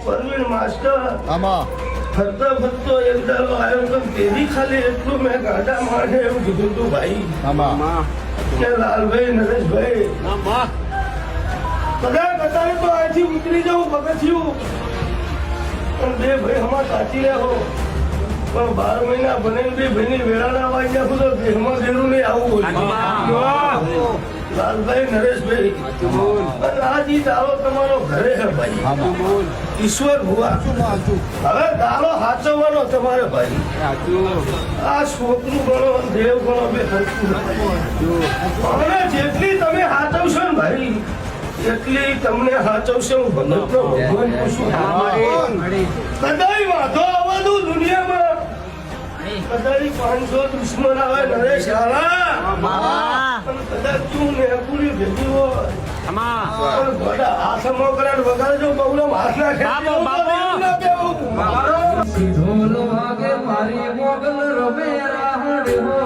Parveen master આમાં ફરતો એક દાડો આવ્યો તો તેની ખાલી એટલું મેં ગાડા મારે એવું કીધું તું ભાઈ આમાં કે લાલભાઈ નરેશભાઈ બધા કતારે તો અહીંથી ઉતરી જાઉં પગથિયું પણ બે ભાઈ હમણાં સાચી રહ્યો પણ 12 મહિના બને બે ભાઈની વેળાના વાઈ નાખું તો દેહમાં દેરું નહીં આવું લાલભાઈ નરેશભાઈ અને આ જી દારો તમારો ઘરે છે ભાઈ ઈશ્વર ભુવા હવે દારો સાચવવાનો તમારે ભાઈ આ છોકરું ગણો દેવ ગણો બે સરખું હવે જેટલી તમે સાચવશો ને ભાઈ એટલી તમને સાચવશે હું ભગતનો ભગવાન પૂછું કદાય વાંધો આવવાનું દુનિયામાં કદાચ 500 દુશ્મન આવે નરેશ પણ કદાચ તું ને પૂરી ભેગી હોય પણ બધા હાથમો કરાડ વગાડજો બહુનો હાથ નાખે સીધો લો આગે મારી મોગલ રમે રાહડ હો